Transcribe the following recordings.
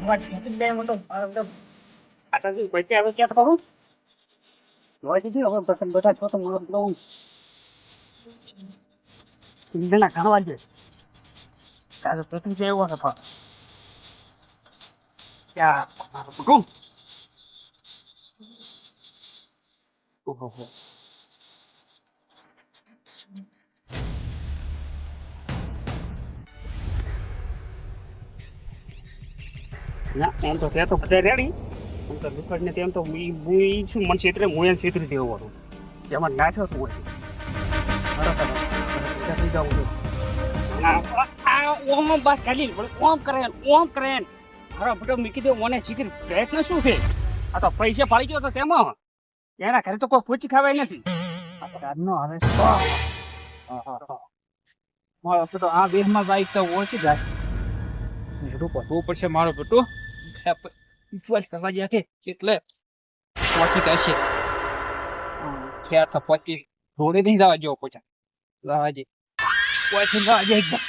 વાત બે મોટો આટાથી પૈસે આવે ક્યાં કહું જોઈ દીધી હવે પસંદ બધા છો તો મારો લઉં ઇન્દના ખાવા દે તારે પ્રતિ જેવો છે પણ ત્યાં મારું કુટુંબ ઓહો ના એમ તો ત્યાં તો બધા રેડી એમ તો દુકાન ને તેમ તો શું મન ક્ષેત્રે હું એમ ક્ષેત્રે જેવો હતો તેમાં નાખ્યો તું હોય ઓમ બસ ખાલી ઓમ કરે મારો બેટો મૂકી દે મને શીખી પ્રયત્ન શું છે આ તો પૈસા ફાળી ગયો તો તેમાં એના ઘરે તો કોઈ પૂછી ખાવાય નથી આજનો હવે મારો બેટો આ દેશમાં બાઈક તો ઓછી જાય મોટું પડવું પડશે મારો બેટો વિશ્વાસ કરવા ગયા કે એટલે પહોંચી કરશે ખેર તો પહોંચી થોડે નહીં જવા જેવો પહોંચા જવાજી પહોંચી જવાજે એકદમ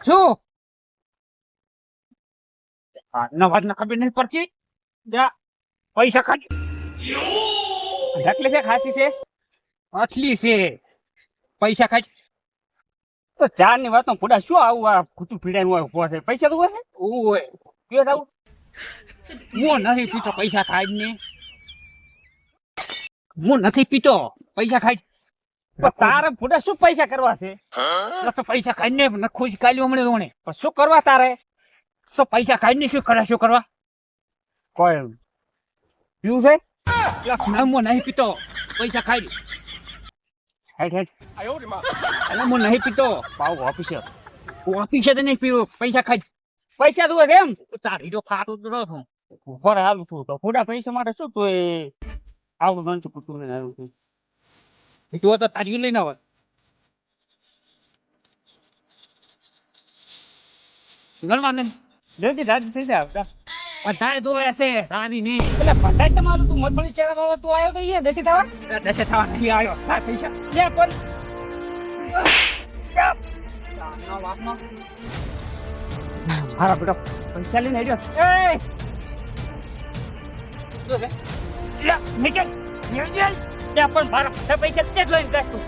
શું નવાજ ના ખબર નહીં પડતી જા પૈસા ખાજ એટલે છે ખાતી છે અછલી છે પૈસા ખાજ તો ચાર ની વાત પૂડા શું આવું આ ખોટું પીડાનું હોય પૈસા તો હોય ઓય પીવા જાવ હું નથી પીતો પૈસા ખાજ ને હું નથી પીતો પૈસા ખાજ તારે ફૂટા શું પૈસા કરવા છે તો પૈસા ખાઈ ને ખુશ કાલ્યું હમણે રોણે પણ શું કરવા તારે તો પૈસા ખાઈ ને શું કરવા કોઈ પીવું છે હું નહીં પીતો પૈસા ખાઈ હેઠ હેઠ હું નહીં પીતો પાવ ઓફિસર તો નહીં પીવું પૈસા ખાઈ પૈસા તું એમ તારી તો ખાતું જ રહું ઉપર હાલું છું તો ફૂટા પૈસા માટે શું તું આવડું મંચ પૂછતું તું તો તારી લઈને આવે ગણવા ને જલ્દી રાજી થઈ જાય પતાય તો એસે સાની ની એટલે પતાય તમારું તું મથળી ચેરા વાળો તું આવ્યો તો એ દેશી થવા નહીં આવ્યો હા પૈસા લે પણ ના વાતનો હારા બેટા પૈસા લઈને આવ્યો એ શું છે લે નીચે નીચે ત્યાં પણ મારા પૈસા તે જ લઈને જાય તું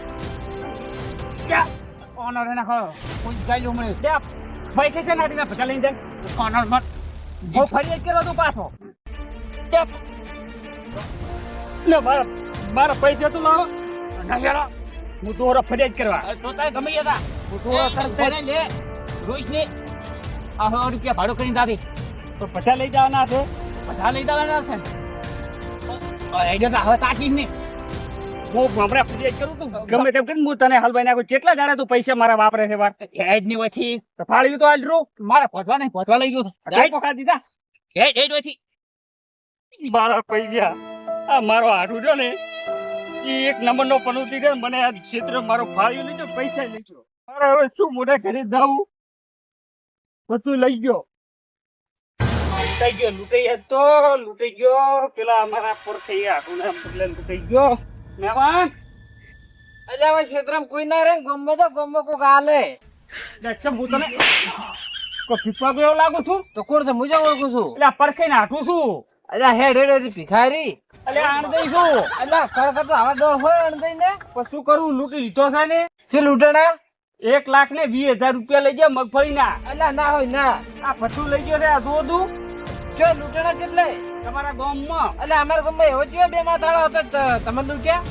ક્યાં ઓનર એને ખો કોઈ ગાયું મળે ત્યાં પૈસા છે નાડીને પૈસા લઈને જાય ઓનર મત હું ફરિયાદ કર્યો તું પાછો લે મારા પૈસા તું લાવો ના હું તો ફરિયાદ કરવા તો તારે ગમે હતા હું તો લે રોજ ને આ 100 રૂપિયા ભાડું કરીને દાદી તો પૈસા લઈ જવાના છે પૈસા લઈ જવાના છે એ તો હવે તાકી જ નહીં હું હમણાં ફરિયાદ કરું તું ગમે તેમ કરીને હું તને હલવાઈ નાખું કેટલા જાણે તું પૈસા મારા વાપરે છે વાર હેડ ની વથી તો ફાળ્યું તો આજ રો મારા પહોંચવા નહીં પહોંચવા લઈ ગયો પકા દીધા હેડ વથી મારા પૈસા આ મારો હાથું જો ને એ એક નંબર નો પનોતી છે મને આ ક્ષેત્ર મારો ફાળ્યું લીધો પૈસા લઈ ગયો મારે હવે શું મોઢા ઘરે જાવું બધું લઈ ગયો લૂંટાઈ ગયો પેલા અમારા પર થઈ હાથું ને બદલે લૂંટાઈ ગયો મહેમાન અલ્યા ભાઈ ક્ષેત્રમાં કોઈ ના રે ગમે તો ગમે કોક હાલે દેખ હું તને કો ફીફા ગયો લાગુ છું તો કોણ છે મુજા ઓળખું છું એટલે પરખે નાઠું છું અલ્યા હેડ હેડ ભિખારી એટલે આણ દઈ છું અલ્યા ખરેખર તો આવા ડોળ હોય આણ દઈ ને પણ શું કરું લૂંટી લીધો છે ને શું લૂંટણા 1,20,000 રૂપિયા લઈ ગયા મગફળી ના અલ્યા ના હોય ના આ ફટું લઈ ગયો રે આ દોદું જો લૂંટણા કેટલે તમારા ગામમાં અલ્યા અમારા ગામમાં એવો ચિયો બે માથાળો હતો તમે લૂંટ્યા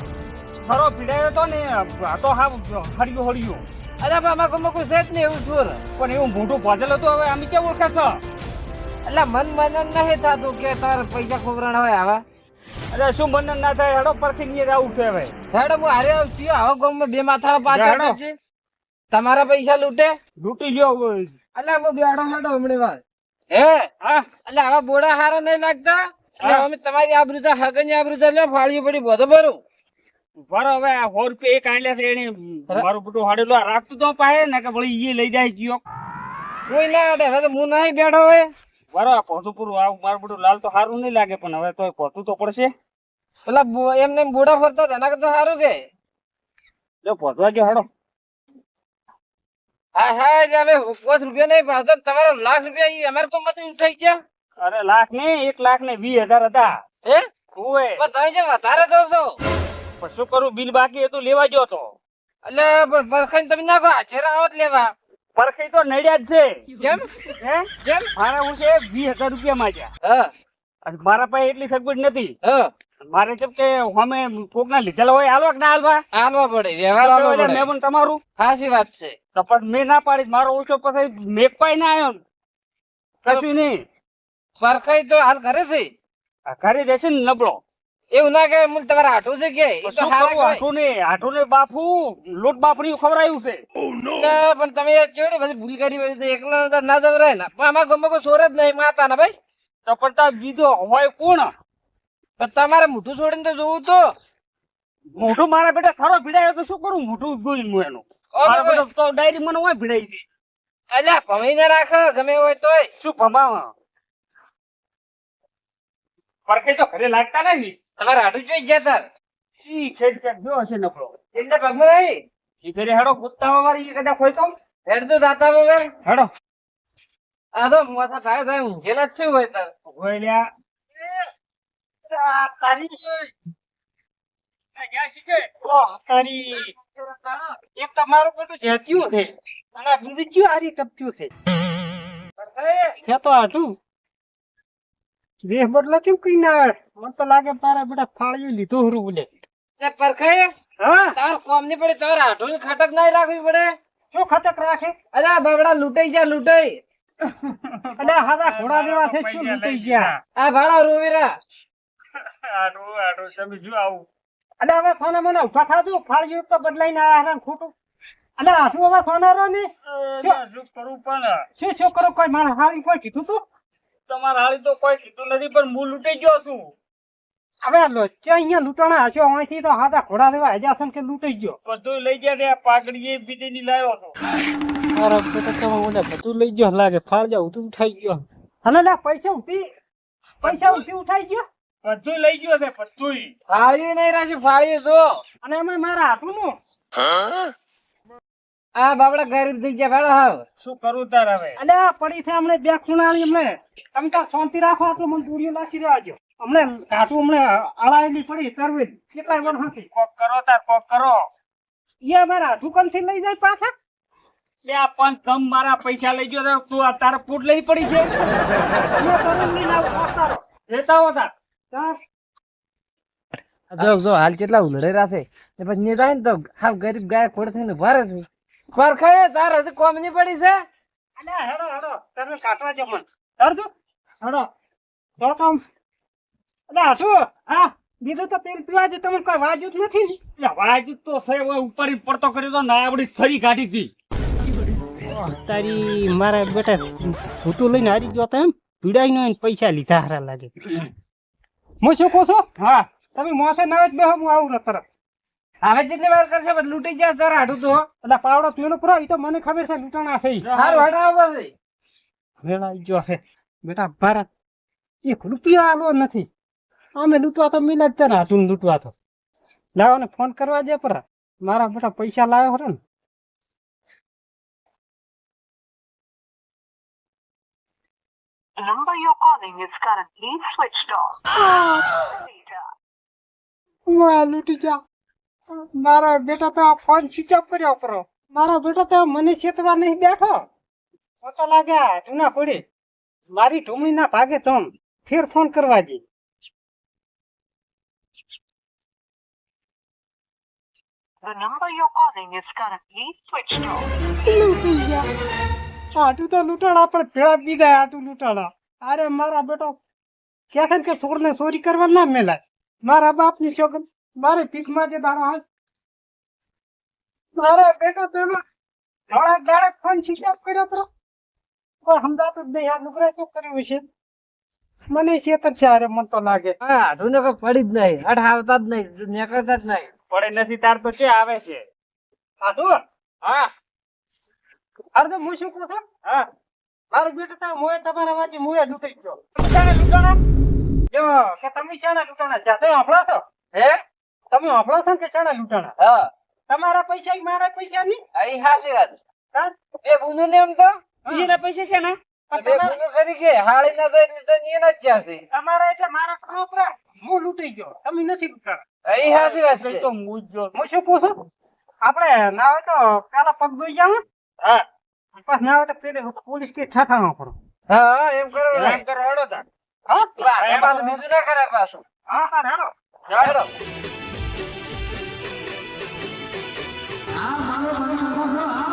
ખરો પીડાયો તો ને આ તો હા હરિયો હરિયો અલ્યા પણ અમારા ગામમાં કોઈ છે જ નહીં એવું છું પણ એવું મોટું ભજેલું હતું હવે અમે ક્યાં ઓળખે છો અલ્યા મન નહીં થતું કે તારે પૈસા ખોબરાણ હોય આવા અરે શું બંધન ના થાય હેડો પરથી નીર આવું છે હવે હેડ હું હારે આવું છું આવા ગામમાં બે માથાળો પાછળ છે તમારા પૈસા લૂંટે લૂંટી ગયો અલ્યા હું બેડો હેડો હમણે વાર હે હા એટલે આવા બોડા હારા નહીં લાગતા એટલે અમે તમારી આબરૂ હગની આબરૂ લે ફાળ્યું પડી બધો ભરું બરો હવે 100 રૂપિયા એક આલ્યા છે એને મારું બધું હાડેલું રાખતું તો પાહે ને કે ભળી એ લઈ જાય જીઓ કોઈ ના અડે હવે તો હું નહીં બેઠો હોય બરાબર પોતું પૂરું આવું મારું બધું લાલ તો સારું નહીં લાગે પણ હવે તો પોતું તો પડશે પેલા એમને બુડા ફરતા હતા, એના કરતા સારું કે જો પોતવા ગયો હડો હા હા એટલે અમે 5 રૂપિયા નહીં પાછળ તમારા લાખ રૂપિયા ઈ અમારે કોમમાંથી ઉઠાઈ ગયા અરે લાખ ને 1,20,000 ને 20,000 હતા હે ઓએ પણ તમે જે વધારે જો છો પણ શું કરું બિલ બાકી હતું લેવા ગયો તો એટલે પણ પરખાઈને તમે નાખો હાજરા આવત લેવા પરખી તો નડ્યા જ છે જેમ હે જેમ મારા હું છે 20,000 રૂપિયા માંગ્યા હા અને મારા પાસે એટલી સગવડ નથી હા મારે કેમ કે અમે કોકના લીધેલા હોય હાલવા કે ના હાલવા હાલવા પડે વ્યવહાર હાલવો એટલે પડે મેં પણ તમારું સાચી વાત છે તો પણ મેં ના પાડી મારો ઓછો પછી મેકપાઈ ના આવ્યો કશું નહીં પરખાઈ તો હાલ કરે છે આ ઘરે દેશે ને નબળો એવું ના કે મૂળ તમારે હાટું છે કે એ તો શું હારા કરું કહેવાય. હાટું ને બાફું લોટ બાપડી ખવડાયું છે ના, પણ તમે ચેવડી બધી ભૂલ કરી હોય તો એકલા તો ના જવરાય ને પણ આમાં ગમે કોઈ સોર જ નહીં માતા ને ભાઈ તો પણ તાર બીજો હોય કોણ પણ તમારે મોઢું છોડીને તો જોવું તો મોઢું મારા બેટા ખરો ભીડાયો તો શું કરું મોઢું જોઈ હું એનું મારા બેટા તો ડાયરી મને હોય ભીડાઈ છે અલ્યા ભમાઈ ના રાખ ગમે હોય તોય શું ભમાવા પરખે તો ઘરે લાગતા નહીં તમારે હાટું જોઈ જ જતા ઈ ખેડ ખેડ જો હશે નકળો એટલે પગમાં નહીં ઈ ઘરે હેડો કૂદતા વાળી કદાચ હોય તો હેડ તો દાતા વગર હેડો આ તો માથા થાય થાય ઊંઘેલા જ છે હોય તાર હોય લ્યા એક તમારું બધું જેચ્યું છે અને બીજું ચિયું હારી ટપચ્યું છે તો આટલું વેહ બદલા કેમ કઈ ના મને તો લાગે તારા બેટા ફાળ્યું લીધું હરું બોલે પરખાય હા તાર કોમ ની પડે તાર હાટું ની ખટક ના રાખવી પડે શું ખતક રાખે અલ્યા બાબડા લૂંટાઈ જા લૂંટાઈ એટલે હારા ઘોડા દેવા છે શું લૂંટાઈ ગયા આ ભાડા રોવેરા આડું તમે જો આવું એટલે હવે સોના મને ઉભા થાજો ફાળ્યું તો બદલાઈને આયા ને ખોટું એટલે આટલું હવે સોનારો ને શું કરું પણ શું કરો કોઈ મારા હારી કોઈ કીધું તું તમારા હાળી તો કોઈ કીધું નથી પણ હું લૂંટાઈ ગયો છું હવે લોચા અહીંયા લૂંટાણા હશે અહીંથી તો હાથા ઘોડા દેવા હજાસન કે લૂંટાઈ ગયો બધું લઈ ગયા ને પાઘડીએ બીજી લાવ્યો હતો અરે બેટા તમે ઓલે બધું લઈ ગયો લાગે ફાળ જાવ તું ઉઠાઈ ગયો અને લે પૈસા ઉઠાઈ ગયો બધું લઈ ગયો છે બધું ફાળ્યું નહીં રાશી ફાળ્યું જો અને એમાં મારા હાથું નું આ બાબડા ગરીબ થઈ ગયા ભાડો હાવ શું કરું તાર હવે અલે આ પડી છે હમણે બે ખૂણાળી હમણે તમે તાર શાંતિ રાખો આટલું મને દૂરીઓ લાસી રહેજો હમણે કાઠું હમણે અળાયેલી પડી કરવી કેટલાય વણ હતી કોક કરો તાર કોક કરો એ મારા હાથું કંથી લઈ જાય પાછા લે આ પણ તમ મારા પૈસા લઈ ગયો તો તું આ તારે પૂટ લઈ પડી છે એ કરું લઈને આવું પાછા લેતા હો તાર જો જો હાલ કેટલા ઉલડેરા છે એ પછી ને જાય ને તો હાવ ગરીબ ગાય ખોડ થઈને ભારે છે પરખાય તાર હજી કોમ ની પડી છે અલે હેડો તમે કાટવા જો મન કરજો હેડો સો કામ અલે હાથું હા બીજું તો તેલ પીવા દે તમને કોઈ વાજુ જ નથી ને લે વાજુ તો છે ઓય ઉપર ઈ પડતો કર્યો તો ના આપડી થરી કાઢી હતી તારી મારા બેટા ભૂતું લઈને હારી ગયો તો એમ પીડાઈ નો પૈસા લીધા હારા લાગે હું શું કહું છું હા તમે મોસે ના જ બેહો હું આવું તરત હવે જેટલી વાર કરશે પણ લૂંટી જાય તાર હાટું તો એટલે પાવડો પીવાનો પૂરો એ તો મને ખબર છે લૂંટાણા થઈ હારું હટાવો પછી વેળાઈ ગયો હે બેટા ભારત એક રૂપિયા આલો નથી અમે લૂંટવા તો મિલા જ તને હાથું લૂંટવા તો લાવો ને ફોન કરવા દે પરા મારા બેટા પૈસા લાવ્યો હરો ને The number you're calling is currently switched off. વાહ લૂંટી ગયા મારા બેટા તો આ ફોન સ્વિચ ઓફ કર્યો પરો મારા બેટા તો મને છેતવા નહીં બેઠો તો લાગ્યા ઢૂના પડી મારી ઢૂમણી ના ભાગે તમ ફેર ફોન કરવા જી The number you're calling is currently switched off. લૂંટી ગયા આટું તો લૂંટાણા પણ ભેળા બી ગયા આટું લૂંટાણા અરે મારા બેટો કે છે કે છોકરને ચોરી કરવા ના મેલાય મારા બાપની છોકર મારે પીસમાં જે દાડો હાલ મારા બેટો તેનો ધોળા દાડે ફોન સ્વિચ ઓફ કર્યો તો કોઈ સમજાતું જ નહીં આ નુકરા શું કર્યું છે મને છેતર છે અરે મન તો લાગે હા હાટું ને કોઈ પડી જ નહીં હટ આવતા જ નહીં નીકળતા જ નહીં પડે નથી તાર તો છે આવે છે આટું હા અરે તો હું શું કહું છું હા મારું બેટું તો મોએ તમારા વાંચી મોએ લૂંટાઈ ગયો. લૂંટાણા જો કે તમે શાના લૂંટાણા છે? તમે હફળા છો? હે તમે હફળા છો ને કે શાના લૂંટાણા? હા તમારા પૈસા કે મારા પૈસા નહીં? અહીં હાસી વાત હા? બે બુનો ને એમ તો બીજાના પૈસા છે ને પણ બે બુનો કરી કે હાળી ના તો એટલે તો એના જ ચાસે તમારા એટલે મારા છોકરા હું લૂંટાઈ ગયો, તમે નથી લૂંટાણા. અહીં હાસી વાત છે તો મૂજો હું શું પૂછું? આપણે ના હોય તો પેલા પગ ધોઈ જાવ. હા પછી ના હોય તો પેલે પોલીસ કે ઠાઠામાં પડો. હા એમ કરો ને. એમ કરો હેડો તાર હા? આ પાછું બીજું ના કરે પાછું હા, હા, હાલો. હેડો. હા